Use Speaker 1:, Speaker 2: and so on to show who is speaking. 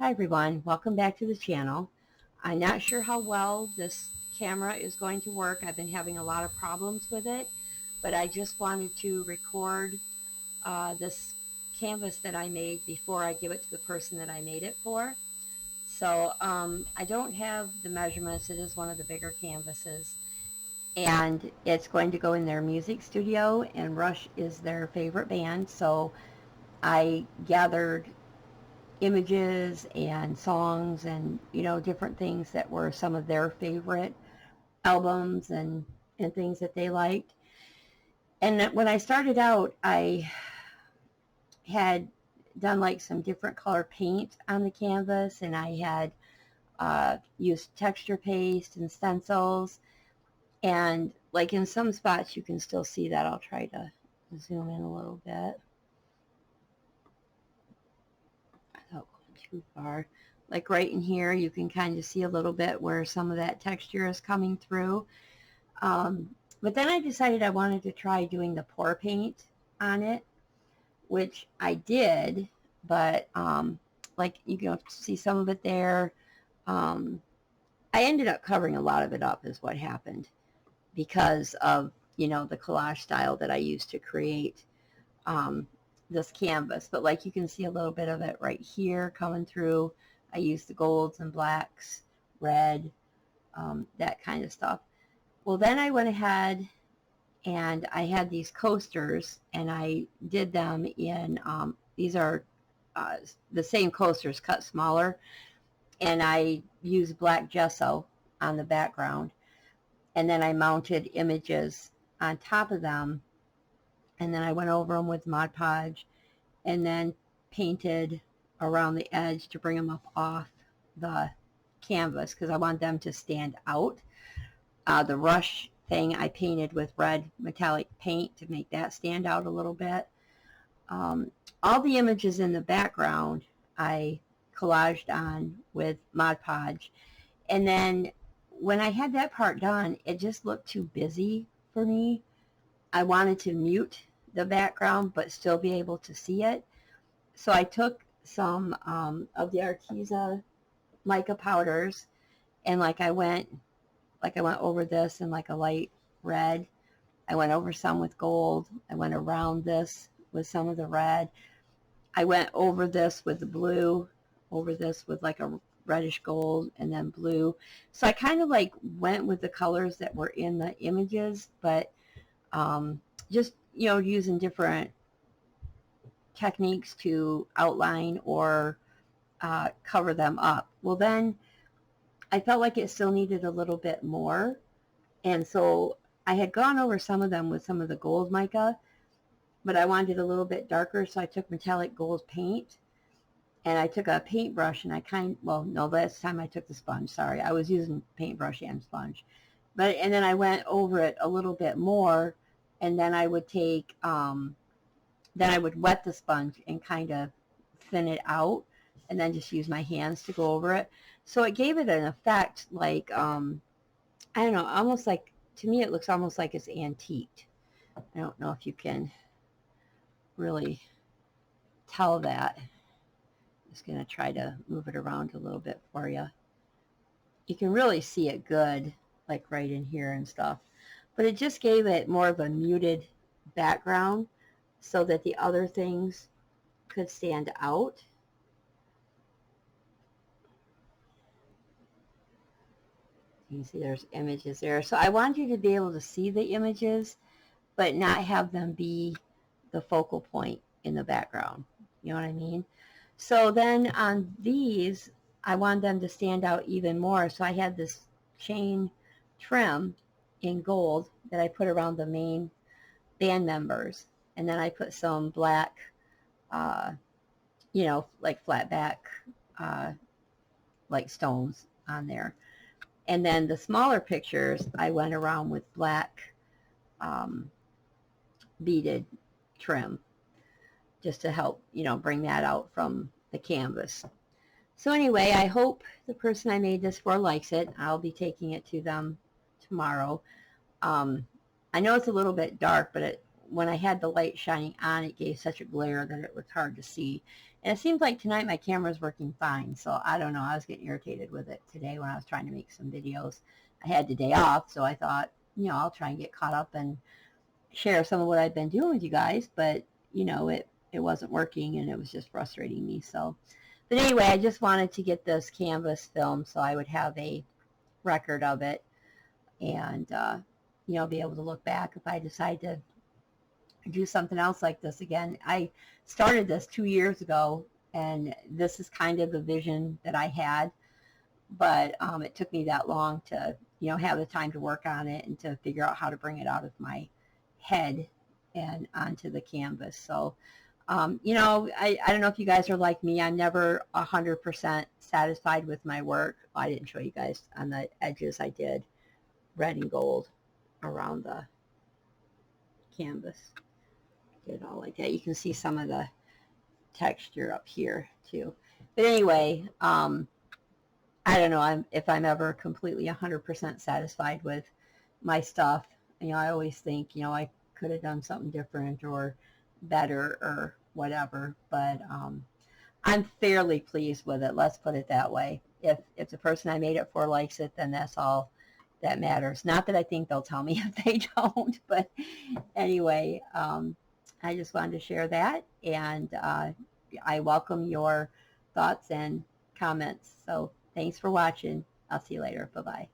Speaker 1: Hi everyone, welcome back to the channel. I'm not sure how well this camera is going to work. I've been having a lot of problems with it, but I just wanted to record this canvas that I made before I give it to the person that I made it for. So I don't have the measurements. It is one of the bigger canvases, and it's going to go in their music studio, and Rush is their favorite band. So I gathered images and songs and different things that were some of their favorite albums and things that they liked. And when I started out, I had done like some different color paint on the canvas, and I had used texture paste and stencils, and like in some spots you can still see that. I'll try to zoom in a little bit without going too far. Like right in here, you can kind of see a little bit where some of that texture is coming through. But then I decided I wanted to try doing the pour paint on it, which I did, but like you can see some of it there. I ended up covering a lot of it up is what happened because of, the collage style that I used to create this canvas. But like you can see a little bit of it right here coming through. I used the golds and blacks, red, that kind of stuff. Well, then I went ahead and I had these coasters, and I did them in, these are the same coasters cut smaller, and I used black gesso on the background, and then I mounted images on top of them, and then I went over them with Mod Podge, and then painted around the edge to bring them up off the canvas because I want them to stand out. The Rush thing I painted with red metallic paint to make that stand out a little bit. All the images in the background I collaged on with Mod Podge. And then when I had that part done, it just looked too busy for me. I wanted to mute the background but still be able to see it. So I took some of the Arteza mica powders, and I went over this in like a light red. I went over some with gold. I went around this with some of the red. I went over this with the blue, over this with like a reddish gold, and then blue. So I kind of like went with the colors that were in the images, but just, using different techniques to outline or cover them up. Well, then I felt like it still needed a little bit more. And so I had gone over some of them with some of the gold mica, but I wanted it a little bit darker, so I took metallic gold paint, and I took a paintbrush, and last time I took the sponge, sorry. I was using paintbrush and sponge. And then I went over it a little bit more, and then I would take, then I would wet the sponge and kind of thin it out, and then just use my hands to go over it. So it gave it an effect like, I don't know, almost like, to me it looks almost like it's antiqued. I don't know if you can really tell that. I'm just going to try to move it around a little bit for you. You can really see it good, like right in here and stuff. But it just gave it more of a muted background so that the other things could stand out. You can see there's images there. So I want you to be able to see the images, but not have them be the focal point in the background. You know what I mean? So then on these, I want them to stand out even more. So I had this chain trim in gold that I put around the main band members. And then I put some black, like flat back, like stones on there. And then the smaller pictures, I went around with black beaded trim just to help, bring that out from the canvas. So anyway, I hope the person I made this for likes it. I'll be taking it to them tomorrow. I know it's a little bit dark, but when I had the light shining on, it gave such a glare that it was hard to see. And it seems like tonight my camera's working fine, so I don't know. I was getting irritated with it today when I was trying to make some videos. I had the day off, so I thought, I'll try and get caught up and share some of what I've been doing with you guys, but, it wasn't working, and it was just frustrating me. So, but anyway, I just wanted to get this canvas film so I would have a record of it, and, be able to look back if I decide to do something else like this again. I started this 2 years ago, and this is kind of the vision that I had, but it took me that long to, have the time to work on it and to figure out how to bring it out of my head and onto the canvas. So, I don't know if you guys are like me. I'm never 100% satisfied with my work. I didn't show you guys on the edges. I did red and gold around the canvas. Did it all like that. You can see some of the texture up here too. But anyway, I don't know if I'm ever completely 100% satisfied with my stuff. I always think, I could have done something different or better or whatever, but I'm fairly pleased with it. Let's put it that way. If the person I made it for likes it, then that's all that matters. Not that I think they'll tell me if they don't, but anyway, I just wanted to share that, and I welcome your thoughts and comments. So thanks for watching. I'll see you later. Bye-bye.